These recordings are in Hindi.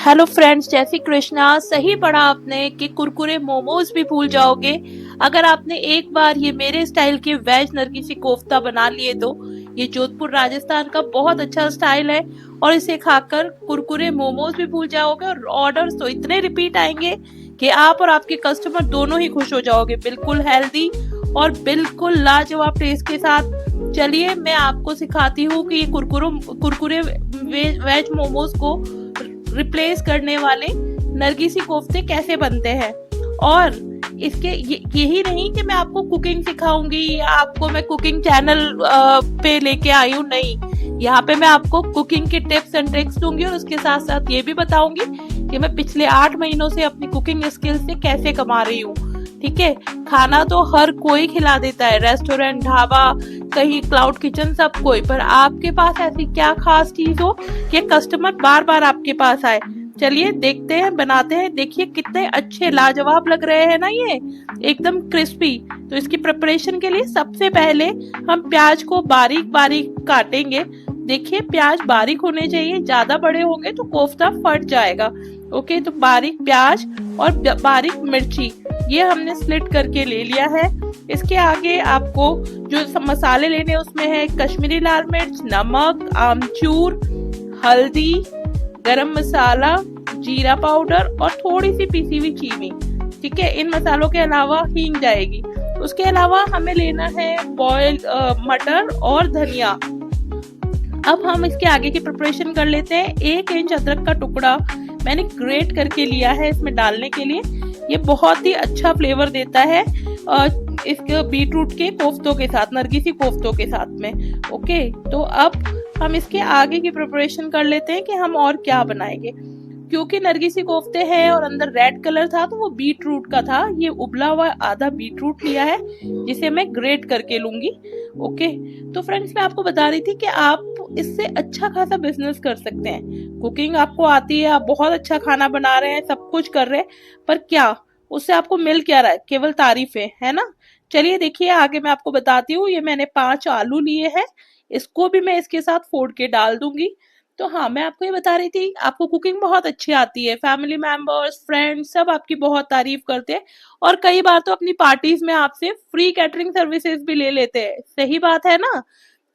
हेलो फ्रेंड्स, जय श्री कृष्णा। सही पढ़ा आपने कि कुरकुरे मोमोज भी भूल जाओगे अगर आपने एक बार ये मेरे स्टाइल के वेज नरगिसी कोफ्ता बना लिए तो। ये जोधपुर राजस्थान का बहुत अच्छा स्टाइल है और इसे खाकर कुरकुरे मोमोज भी भूल जाओगे और ऑर्डर्स तो इतने रिपीट आएंगे कि आप और आपके कस्टमर दोनों ही खुश हो जाओगे। बिल्कुल हेल्दी और बिल्कुल लाजवाब टेस्ट के साथ। चलिए मैं आपको सिखाती हूँ कि ये कुरकुरे वेज मोमोज को रिप्लेस करने वाले नरगिसी कोफ्ते कैसे बनते हैं। और इसके यही नहीं कि मैं आपको कुकिंग सिखाऊंगी या आपको मैं कुकिंग चैनल पे लेके आई हूँ, नहीं। यहाँ पे मैं आपको कुकिंग के टिप्स एंड ट्रिक्स दूंगी और उसके साथ साथ ये भी बताऊंगी कि मैं पिछले 8 महीनों से अपनी कुकिंग स्किल्स से कैसे कमा रही हूँ। ठीक है, खाना तो हर कोई खिला देता है, रेस्टोरेंट, ढाबा, कहीं क्लाउड किचन, सब कोई, पर आपके पास ऐसी क्या खास चीज हो कि कस्टमर बार बार आपके पास आए। चलिए देखते हैं, बनाते हैं। देखिए कितने अच्छे लाजवाब लग रहे हैं ना, ये एकदम क्रिस्पी। तो इसकी प्रिपरेशन के लिए सबसे पहले हम प्याज को बारीक बारीक काटेंगे। देखिए प्याज बारीक होने चाहिए, ज्यादा बड़े होंगे तो कोफ्ता फट जाएगा। ओके, तो बारीक प्याज और बारीक मिर्ची ये हमने स्प्लिट करके ले लिया है। इसके आगे आपको जो सब मसाले लेने उसमें है कश्मीरी लाल मिर्च, नमक, आमचूर, हल्दी, गरम मसाला, जीरा पाउडर और थोड़ी सी पिसी हुई चीनी। ठीक है, इन मसालों के अलावा हींग जाएगी। उसके अलावा हमें लेना है बॉयल मटर और धनिया। अब हम इसके आगे की प्रिपरेशन कर लेते हैं। 1 इंच अदरक का टुकड़ा मैंने ग्रेट करके लिया है इसमें डालने के लिए। ये बहुत ही अच्छा फ्लेवर देता है इसके बीटरूट के कोफ्तों के साथ, नरगिसी कोफ्तों के साथ में। ओके, तो अब हम इसके आगे की प्रिपरेशन कर लेते हैं कि हम और क्या बनाएंगे। क्योंकि नरगिसी कोफ्ते हैं और अंदर रेड कलर था तो वो बीट रूट का था। ये उबला हुआ आधा बीट रूट लिया है जिसे मैं ग्रेट करके लूंगी। ओके, तो फ्रेंड्स मैं आपको बता रही थी कि आप इससे अच्छा खासा बिजनेस कर सकते हैं। कुकिंग आपको आती है, आप बहुत अच्छा खाना बना रहे हैं, सब कुछ कर रहे हैं, पर क्या उससे आपको मिल क्या रहा है? केवल तारीफें, है ना। चलिए देखिए आगे मैं आपको बताती हूँ। ये मैंने 5 आलू लिए हैं, इसको भी मैं इसके साथ फोड़ के डाल दूंगी। तो हाँ, मैं आपको ये बता रही थी, आपको कुकिंग बहुत अच्छी आती है, फैमिली मेंबर्स, फ्रेंड्स सब आपकी बहुत तारीफ करते हैं और कई बार तो अपनी पार्टीज में आपसे फ्री कैटरिंग सर्विसेज भी ले लेते हैं। सही बात है ना।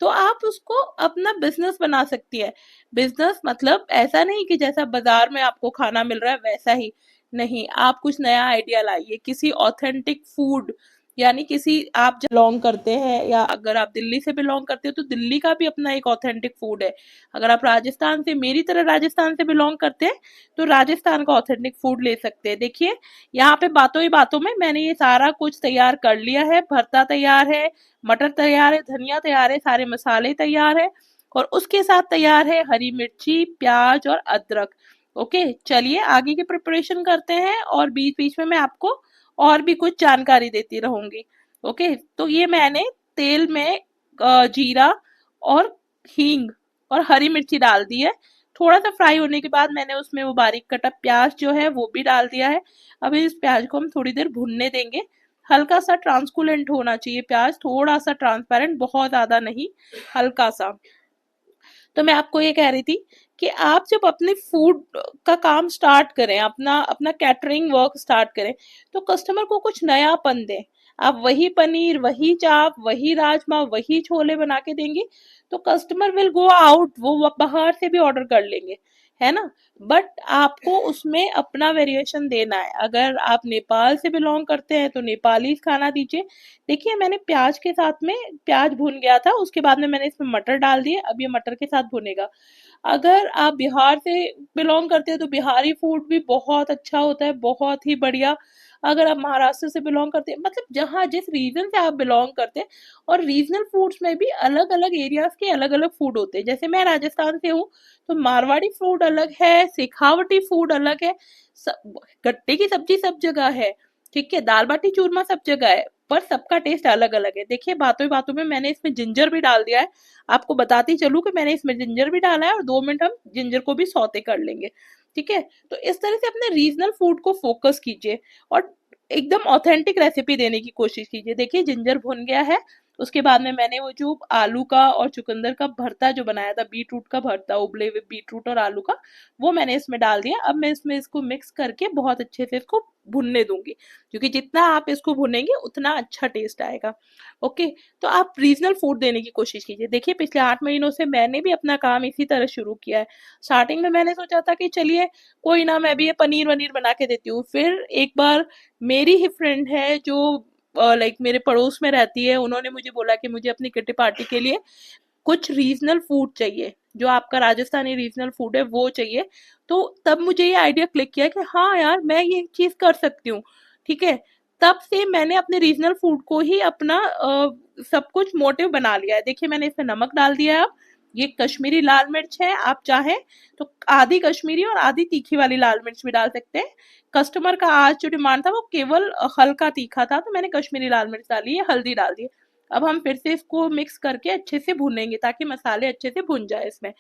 तो आप उसको अपना बिजनेस बना सकती है। बिजनेस मतलब ऐसा नहीं कि जैसा बाजार में आपको खाना मिल रहा है वैसा ही, नहीं। आप कुछ नया आइडिया लाइए, किसी ऑथेंटिक फूड, यानी किसी, आप जब बिलोंग करते हैं या अगर आप दिल्ली से बिलोंग करते हो तो दिल्ली का भी अपना एक ऑथेंटिक फूड है। अगर आप राजस्थान से, मेरी तरह राजस्थान से बिलोंग करते हैं तो राजस्थान का ऑथेंटिक फूड ले सकते हैं। देखिए यहाँ पे बातों ही बातों में मैंने ये सारा कुछ तैयार कर लिया है। भरता तैयार है, मटर तैयार है, धनिया तैयार है, सारे मसाले तैयार है और उसके साथ तैयार है हरी मिर्ची, प्याज और अदरक। ओके, चलिए आगे की प्रिपरेशन करते हैं और बीच बीच में मैं आपको और भी कुछ जानकारी देती रहूंगी। ओके, तो ये मैंने तेल में जीरा और हींग और हरी मिर्ची डाल दी है। थोड़ा सा फ्राई होने के बाद मैंने उसमें वो बारीक कटा प्याज जो है वो भी डाल दिया है। अब इस प्याज को हम थोड़ी देर भूनने देंगे। हल्का सा ट्रांसकुलेंट होना चाहिए प्याज, थोड़ा सा ट्रांसपेरेंट, बहुत ज्यादा नहीं, हल्का सा। तो मैं आपको ये कह रही थी कि आप जब अपने फूड का काम स्टार्ट करें, अपना अपना कैटरिंग वर्क स्टार्ट करें, तो कस्टमर को कुछ नयापन दें। आप वही पनीर, वही चाप, वही राजमा, वही छोले बना के देंगे तो कस्टमर विल गो आउट, वो बाहर से भी ऑर्डर कर लेंगे, है ना। बट आपको उसमें अपना वेरिएशन देना है। अगर आप नेपाल से बिलोंग करते हैं तो नेपाली खाना दीजिए। देखिए मैंने प्याज के साथ में, प्याज भून गया था, उसके बाद में मैंने इसमें मटर डाल दिए, अब ये मटर के साथ भुनेगा। अगर आप बिहार से बिलोंग करते हैं तो बिहारी फूड भी बहुत अच्छा होता है, बहुत ही बढ़िया। अगर आप महाराष्ट्र से बिलोंग करते हैं, मतलब जहाँ जिस रीजन से आप बिलोंग करते हैं, और रीजनल फूड्स में भी अलग अलग एरियाज के अलग अलग फूड होते हैं। जैसे मैं राजस्थान से हूँ तो मारवाड़ी फूड अलग है, शेखावटी फूड अलग है, गट्टे की सब्जी सब जगह है, ठीक है, दाल बाटी चूरमा सब जगह है, पर सबका टेस्ट अलग अलग है। देखिए बातों बातों में मैंने इसमें जिंजर भी डाल दिया है। आपको बताती चलूं कि मैंने इसमें जिंजर भी डाला है और 2 मिनट हम जिंजर को भी सौते कर लेंगे। ठीक है, तो इस तरह से अपने रीजनल फूड को फोकस कीजिए और एकदम ऑथेंटिक रेसिपी देने की कोशिश कीजिए। देखिए जिंजर भुन गया है उसके बाद में मैंने वो जो आलू का और चुकंदर का भरता जो बनाया था, बीट रूट का भरता, उबले हुए बीट रूट और आलू का, वो मैंने इसमें डाल दिया। अब मैं इसमें इसको मिक्स करके बहुत अच्छे से इसको भुनने दूंगी, क्योंकि जितना आप इसको भुनेंगे उतना अच्छा टेस्ट आएगा। ओके, तो आप रीजनल फूड देने की कोशिश कीजिए। देखिए पिछले 8 महीनों से मैंने भी अपना काम इसी तरह शुरू किया है। स्टार्टिंग में मैंने सोचा था कि चलिए कोई ना, मैं भी ये पनीर वनीर बना के देती हूँ। फिर एक बार मेरी ही फ्रेंड है जो लाइक मेरे पड़ोस में रहती है, उन्होंने मुझे बोला कि मुझे अपनी किट्टी पार्टी के लिए कुछ रीजनल फूड चाहिए, जो आपका राजस्थानी रीजनल फूड है वो चाहिए। तो तब मुझे ये आइडिया क्लिक किया कि हाँ यार, मैं ये चीज कर सकती हूँ। ठीक है, तब से मैंने अपने रीजनल फूड को ही अपना सब कुछ मोटिव बना लिया है। देखिए मैंने इसमें नमक डाल दिया है। अब ये कश्मीरी लाल मिर्च है, आप चाहें तो आधी कश्मीरी और आधी तीखी वाली लाल मिर्च भी डाल सकते हैं। कस्टमर का आज जो डिमांड था वो केवल हल्का तीखा था, तो मैंने कश्मीरी लाल मिर्च डाली है, हल्दी डाल दी है। अब हम फिर से इसको मिक्स करके अच्छे से भूनेंगे ताकि मसाले अच्छे से भुन जाए इसमें।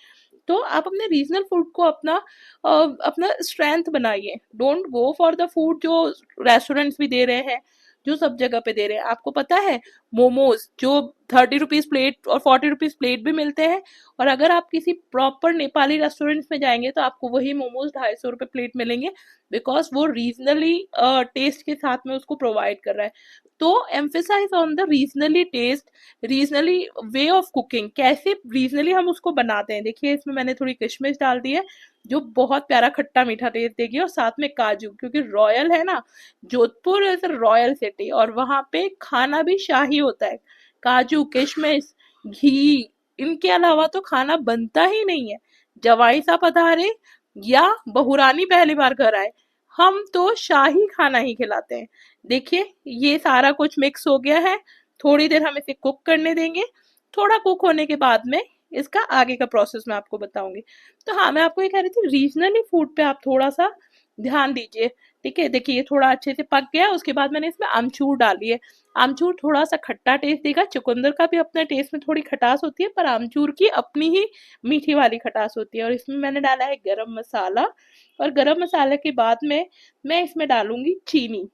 तो आप अपने रीजनल फूड को अपना स्ट्रेंथ बनाइए। Don't go for the food जो रेस्टोरेंट्स भी दे रहे हैं, जो सब जगह पे दे रहे हैं। आपको पता है मोमोज जो 30 रुपीज प्लेट और 40 रुपीज प्लेट भी मिलते हैं, और अगर आप किसी प्रॉपर नेपाली रेस्टोरेंट्स में जाएंगे तो आपको वही मोमोज 250 रुपये प्लेट मिलेंगे, बिकॉज वो रीजनली टेस्ट के साथ में उसको प्रोवाइड कर रहा है। तो emphasize on the regionally taste, regionally way of cooking, कैसे रीजनली हम उसको बनाते हैं। देखिए इसमें मैंने थोड़ी किशमिश डाल दी है जो बहुत प्यारा खट्टा मीठा टेस्ट देगी, और साथ में काजू, क्योंकि रॉयल है ना, Jodhpur is a royal city और वहां पे खाना भी शाही होता है। काजू, किशमिश, घी, इनके अलावा तो खाना बनता ही नहीं है। जवाई सा पधारे या बहुरानी पहली बार घर आए, हम तो शाही खाना ही खिलाते हैं। देखिए ये सारा कुछ मिक्स हो गया है, थोड़ी देर हम इसे कुक करने देंगे। थोड़ा कुक होने के बाद में इसका आगे का प्रोसेस मैं आपको बताऊंगी। तो हाँ, मैं आपको ये कह रही थी, रीजनली फूड पे आप थोड़ा सा ध्यान दीजिए। ठीक है, देखिए ये थोड़ा अच्छे से पक गया। उसके बाद मैंने इसमें आमचूर डाली है। आमचूर थोड़ा सा खट्टा टेस्ट देगा। चुकंदर का भी अपने टेस्ट में थोड़ी खटास होती है, पर आमचूर की अपनी ही मीठी वाली खटास होती है। और इसमें मैंने डाला है गरम मसाला, और गरम मसाले के बाद में मैं इसमें डालूंगी चीनी,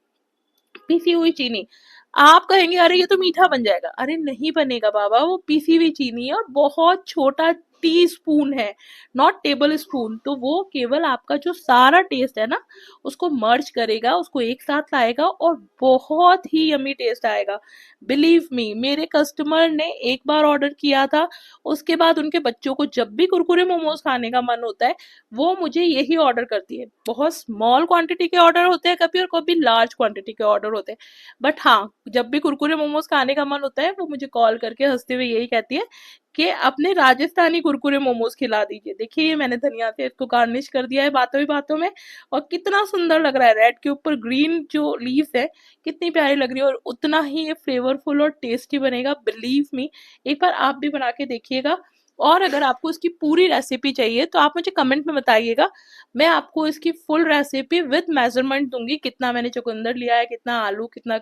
पीसी हुई चीनी। आप कहेंगे अरे ये तो मीठा बन जाएगा, अरे नहीं बनेगा बाबा, वो पीसी हुई चीनी है और बहुत छोटा टी स्पून है, नॉट टेबल स्पून। तो वो केवल आपका जो सारा टेस्ट है ना उसको मर्ज करेगा, उसको एक साथ लाएगा और बहुत ही यमी टेस्ट आएगा। बिलीव मी, मेरे कस्टमर ने एक बार ऑर्डर किया था, उसके बाद उनके बच्चों को जब भी कुरकुरे मोमोज खाने का मन होता है वो मुझे यही ऑर्डर करती है। बहुत स्मॉल क्वांटिटी के ऑर्डर होते हैं कभी, और कभी लार्ज क्वांटिटी के ऑर्डर होते हैं, बट हाँ, जब भी कुरकुरे मोमोज खाने का मन होता है वो मुझे कॉल करके हंसते हुए यही कहती है कि अपने राजस्थानी कुरकुरे मोमोज खिला दीजिए। देखिए ये मैंने धनिया से इसको गार्निश कर दिया है बातों ही बातों में, और कितना सुंदर लग रहा है, रेड के ऊपर ग्रीन जो लीव्स है कितनी प्यारी लग रही है, और उतना ही ये फ्लेवरफुल और टेस्टी बनेगा। बिलीव मी, एक बार आप भी बना के देखिएगा। और अगर आपको इसकी पूरी रेसिपी चाहिए तो आप मुझे कमेंट में बताइएगा, मैं आपको इसकी फुल रेसिपी विद मेजरमेंट दूंगी, कितना मैंने चुकंदर लिया है, कितना आलू, कितना,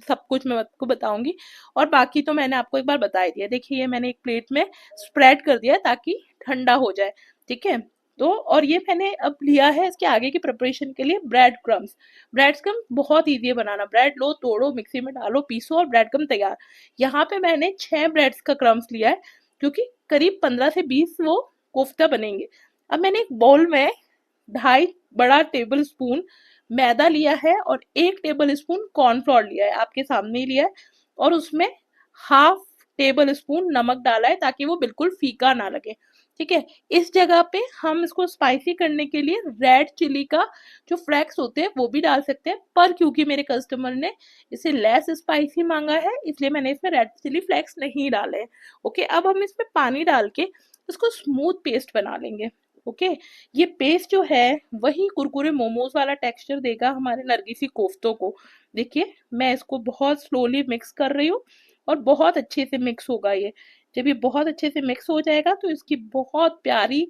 सब कुछ मैं आपको बताऊंगी। और बाकी तो मैंने आपको एक बार बता ही दिया। देखिए ये मैंने एक प्लेट में स्प्रेड कर दिया है ताकि ठंडा हो जाए। ठीक है, तो और ये मैंने अब लिया है इसके आगे की प्रिपरेशन के लिए ब्रेड क्रम्स। ब्रेड क्रम्स बहुत ईजी है बनाना। ब्रेड लो, तोड़ो, मिक्सी में डालो, पीसो और ब्रेड क्रम तैयार। यहाँ पे मैंने 6 ब्रेड्स का क्रम्स लिया है, क्योंकि करीब 15 से 20 वो कोफ्ता बनेंगे। अब मैंने एक बाउल में 2.5 बड़ा टेबल स्पून मैदा लिया है और 1 टेबल स्पून कॉर्नफ्लोर लिया है, आपके सामने ही लिया है। और उसमें ½ टेबल स्पून नमक डाला है ताकि वो बिल्कुल फीका ना लगे। ठीक है, इस जगह पे हम इसको स्पाइसी करने के लिए रेड चिली का जो फ्लेक्स होते हैं वो भी डाल सकते हैं, पर क्योंकि मेरे कस्टमर ने इसे लेस स्पाइसी मांगा है इसलिए मैंने इसमें रेड चिली फ्लेक्स नहीं डाले हैं। ओके, अब हम इसमें पानी डाल के इसको स्मूथ पेस्ट बना लेंगे। ओके, ये पेस्ट जो है वही कुरकुरे मोमोज वाला टेक्सचर देगा हमारे नरगिसी कोफ्तों को। देखिए मैं इसको बहुत स्लोली मिक्स कर रही हूँ और बहुत अच्छे से मिक्स होगा ये। जब ये बहुत अच्छे से मिक्स हो जाएगा तो इसकी बहुत प्यारी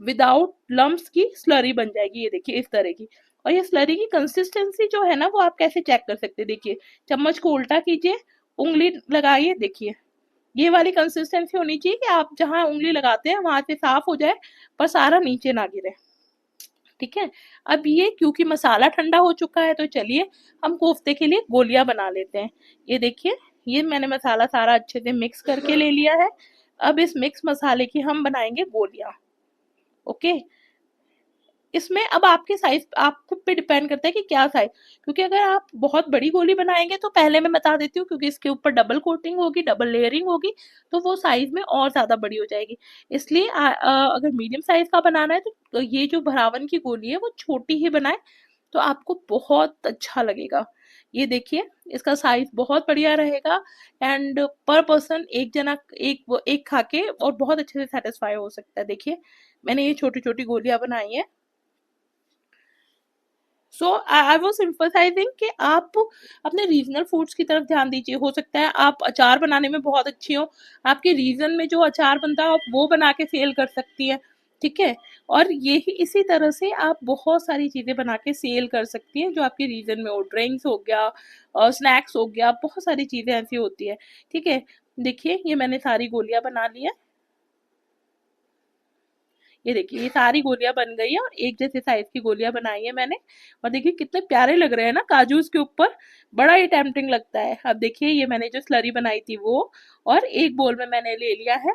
विदाउट लम्प्स की स्लरी बन जाएगी। ये देखिए इस तरह की। और ये स्लरी की कंसिस्टेंसी जो है ना वो आप कैसे चेक कर सकते हैं, देखिए चम्मच को उल्टा कीजिए, उंगली लगाइए, देखिए ये वाली कंसिस्टेंसी होनी चाहिए कि आप जहां उंगली लगाते हैं वहां से साफ हो जाए पर सारा नीचे ना गिरे। ठीक है, अब ये क्योंकि मसाला ठंडा हो चुका है तो चलिए हम कोफ्ते के लिए गोलियां बना लेते हैं। ये देखिए ये मैंने मसाला सारा अच्छे से मिक्स करके ले लिया है। अब इस मिक्स मसाले की हम बनाएंगे गोलियां। ओके, इसमें अब आपके साइज आपको पे डिपेंड करता है कि क्या साइज, क्योंकि अगर आप बहुत बड़ी गोली बनाएंगे तो पहले मैं बता देती हूँ, क्योंकि इसके ऊपर डबल कोटिंग होगी, डबल लेयरिंग होगी, तो वो साइज में और ज्यादा बड़ी हो जाएगी। इसलिए अगर मीडियम साइज का बनाना है तो ये जो भरावन की गोली है वो छोटी ही बनाए, तो आपको बहुत अच्छा लगेगा। ये देखिए, इसका साइज बहुत बढ़िया रहेगा एंड पर पर्सन एक जना एक खा के और बहुत अच्छे से सेटिस्फाई हो सकता है। देखिए, मैंने ये छोटी छोटी गोलियां बनाई है। सो आई वॉज एम्फसाइजिंग कि आप अपने रीजनल फूड्स की तरफ ध्यान दीजिए। हो सकता है आप अचार बनाने में बहुत अच्छी हो, आपके रीजन में जो अचार बनता है आप वो बना के सेल कर सकती हैं, ठीक है। और यही इसी तरह से आप बहुत सारी चीजें बना के सेल कर सकती हैं जो आपके रीजन में हो। ड्रिंक्स हो गया और स्नैक्स हो गया, बहुत सारी चीजें ऐसी होती है, ठीक है। देखिए, ये मैंने सारी गोलियां बना ली है। ये देखिए, ये सारी गोलियां बन गई है और एक जैसे साइज की गोलियां बनाई है मैंने। और देखिए कितने प्यारे लग रहे हैं ना काजू इसके ऊपर, बड़ा ही टेम्पटिंग लगता है। अब देखिए, ये मैंने जो स्लरी बनाई थी वो, और एक बोल में मैंने ले लिया है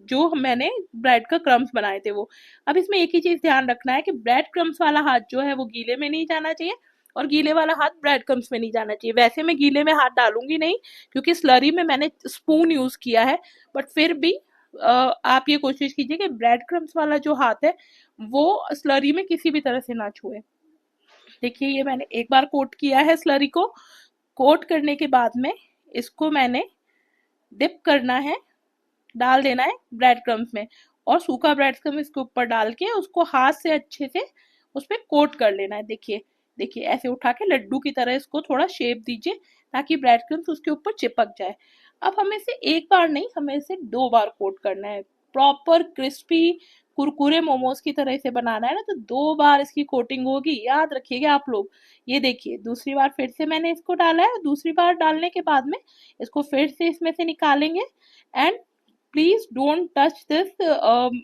जो मैंने ब्रेड का क्रम्स बनाए थे वो। अब इसमें एक ही चीज ध्यान रखना है कि ब्रेड क्रम्स वाला हाथ जो है वो गीले में नहीं जाना चाहिए, और गीले वाला हाथ ब्रेड क्रम्स में नहीं जाना चाहिए। वैसे मैं गीले में हाथ डालूंगी नहीं, क्योंकि स्लरी में मैंने स्पून यूज किया है, बट फिर भी आप ये कोशिश कीजिए कि ब्रेड क्रम्स वाला जो हाथ है वो स्लरी में किसी भी तरह से ना छुए। देखिए, ये मैंने एक बार कोट किया है स्लरी को। कोट करने के बाद में इसको मैंने डिप करना है, डाल देना है ब्रेड क्रम्स में, और सूखा ब्रेड क्रम्स इसके ऊपर डाल के उसको हाथ से अच्छे से उस पर कोट कर लेना है। देखिए देखिए, ऐसे उठा के लड्डू की तरह इसको थोड़ा शेप दीजिए ताकि ब्रेड क्रम्स उसके ऊपर चिपक जाए। अब हमें इसे एक बार नहीं, हमें इसे 2 बार कोट करना है। प्रॉपर क्रिस्पी कुरकुरे मोमोज की तरह इसे बनाना है ना, तो 2 बार इसकी कोटिंग होगी, याद रखिएगा आप लोग। ये देखिए, दूसरी बार फिर से मैंने इसको डाला है, दूसरी बार डालने के बाद में इसको फिर से इसमें से निकालेंगे। And please don't touch this,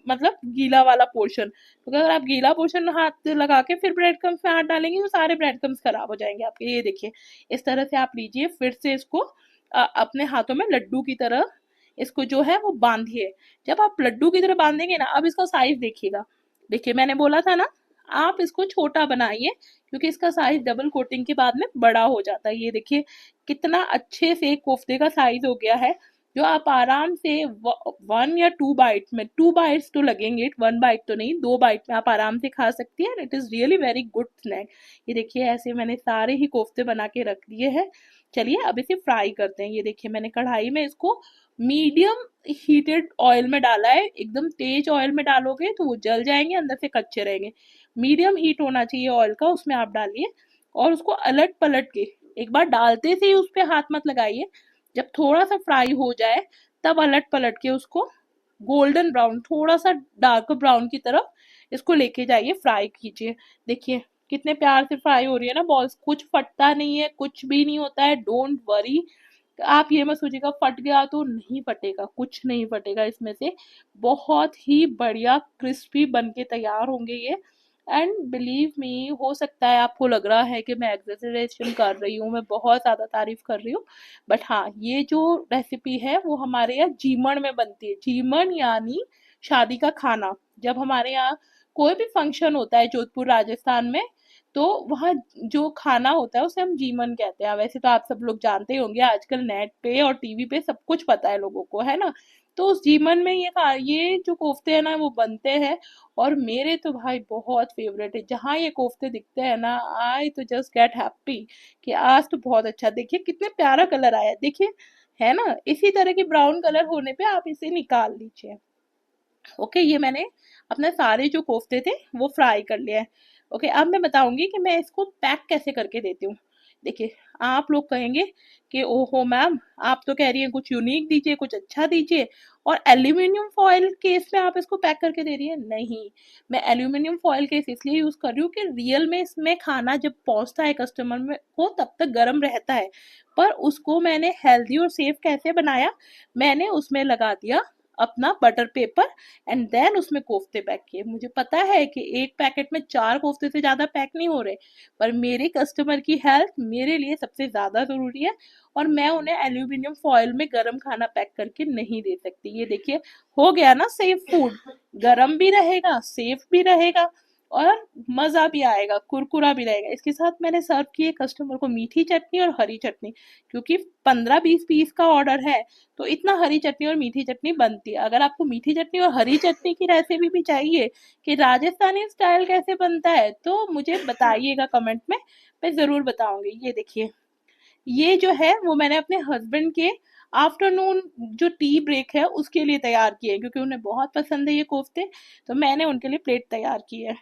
मतलब गीला वाला पोर्शन, क्योंकि अगर आप गीला पोर्शन हाथ लगा के फिर ब्रेड क्रम्स में हाथ डालेंगे तो सारे ब्रेड क्रम्स खराब हो जाएंगे आपके। ये देखिए, इस तरह से आप लीजिए, फिर से इसको अपने हाथों में लड्डू की तरह इसको जो है वो बांधिए। जब आप लड्डू की तरह बांधेंगे ना, अब इसका साइज देखिएगा। देखिए, मैंने बोला था ना, आप इसको छोटा बनाइए, क्योंकि इसका साइज डबल कोटिंग के बाद में बड़ा हो जाता है। ये देखिए, कितना अच्छे से कोफ्ते का साइज हो गया है, जो आप आराम से 1 या 2 बाइट में, 2 बाइट्स तो लगेंगे, 1 बाइट तो नहीं, 2 बाइट में आप आराम से खा सकती है। It is really very good snack. ये देखिए, ऐसे मैंने सारे ही कोफ्ते बना के रख दिए हैं। चलिए अब इसे फ्राई करते हैं। ये देखिए, मैंने कढ़ाई में इसको मीडियम हीटेड ऑयल में डाला है। एकदम तेज ऑयल में डालोगे तो वो जल जाएंगे, अंदर से कच्चे रहेंगे। मीडियम हीट होना चाहिए ऑयल का, उसमें आप डालिए और उसको अलट पलट के, एक बार डालते से ही उस पर हाथ मत लगाइए। जब थोड़ा सा फ्राई हो जाए तब अलट पलट के उसको गोल्डन ब्राउन, थोड़ा सा डार्क ब्राउन की तरफ इसको लेके जाइए, फ्राई कीजिए। देखिए कितने प्यार से फ्राई हो रही है ना बॉल्स, कुछ फटता नहीं है, कुछ भी नहीं होता है, डोंट वरी। आप ये मत सोचिएगा फट गया, तो नहीं फटेगा, कुछ नहीं फटेगा इसमें से। बहुत ही बढ़िया क्रिस्पी बन के तैयार होंगे ये। एंड बिलीव मी, हो सकता है आपको लग रहा है कि मैं एग्जेजरेशन कर रही हूँ, मैं बहुत ज़्यादा तारीफ कर रही हूँ, बट हाँ, ये जो रेसिपी है वो हमारे यहाँ जीमण में बनती है। जीमण यानी शादी का खाना। जब हमारे यहाँ कोई भी फंक्शन होता है जोधपुर राजस्थान में, तो वहाँ जो खाना होता है उसे हम जीमन कहते हैं। वैसे तो आप सब लोग जानते ही होंगे, आजकल नेट पे और टीवी पे सब कुछ पता है लोगों को, है ना। तो उस जीमन में ये जो कोफ्ते हैं ना वो बनते हैं, और मेरे तो भाई बहुत फेवरेट है। जहाँ ये कोफ्ते दिखते हैं ना, आई तो जस्ट गेट हैप्पी कि आज तो बहुत अच्छा। देखिए कितने प्यारा कलर आया है, देखिए, है ना। इसी तरह की ब्राउन कलर होने पे आप इसे निकाल लीजिए। ओके, ये मैंने अपने सारे जो कोफ्ते थे वो फ्राई कर लिए हैं। ओके, अब मैं बताऊंगी कि मैं इसको पैक कैसे करके देती हूँ। देखिए, आप लोग कहेंगे कि ओहो मैम, आप तो कह रही हैं कुछ यूनिक दीजिए, कुछ अच्छा दीजिए, और एल्यूमिनियम फॉयल केस में आप इसको पैक करके दे रही है। नहीं, मैं एल्यूमिनियम फॉयल केस इसलिए यूज कर रही हूँ कि रियल में इसमें खाना जब पहुंचता है कस्टमर में को तब तक गर्म रहता है, पर उसको मैंने हेल्दी और सेफ कैसे बनाया, मैंने उसमें लगा दिया अपना बटर पेपर एंड देन उसमें कोफ्ते पैक किए। मुझे पता है कि एक पैकेट में 4 कोफ्ते से ज़्यादा पैक नहीं हो रहे, पर मेरे कस्टमर की हेल्थ मेरे लिए सबसे ज़्यादा ज़रूरी है और मैं उन्हें एल्यूमिनियम फॉइल में गरम खाना पैक करके नहीं दे सकती। ये देखिए, हो गया ना सेफ फूड, गरम भी रहेगा, सेफ भी रहेगा और मज़ा भी आएगा, कुरकुरा भी रहेगा। इसके साथ मैंने सर्व किए कस्टमर को मीठी चटनी और हरी चटनी, क्योंकि 15-20 पीस का ऑर्डर है, तो इतना हरी चटनी और मीठी चटनी बनती है। अगर आपको मीठी चटनी और हरी चटनी की रेसिपी भी चाहिए कि राजस्थानी स्टाइल कैसे बनता है, तो मुझे बताइएगा कमेंट में, मैं ज़रूर बताऊंगी। ये देखिए, ये जो है वो मैंने अपने हस्बैंड के आफ्टरनून जो टी ब्रेक है उसके लिए तैयार किए, क्योंकि उन्हें बहुत पसंद है ये कोफ्ते, तो मैंने उनके लिए प्लेट तैयार की है।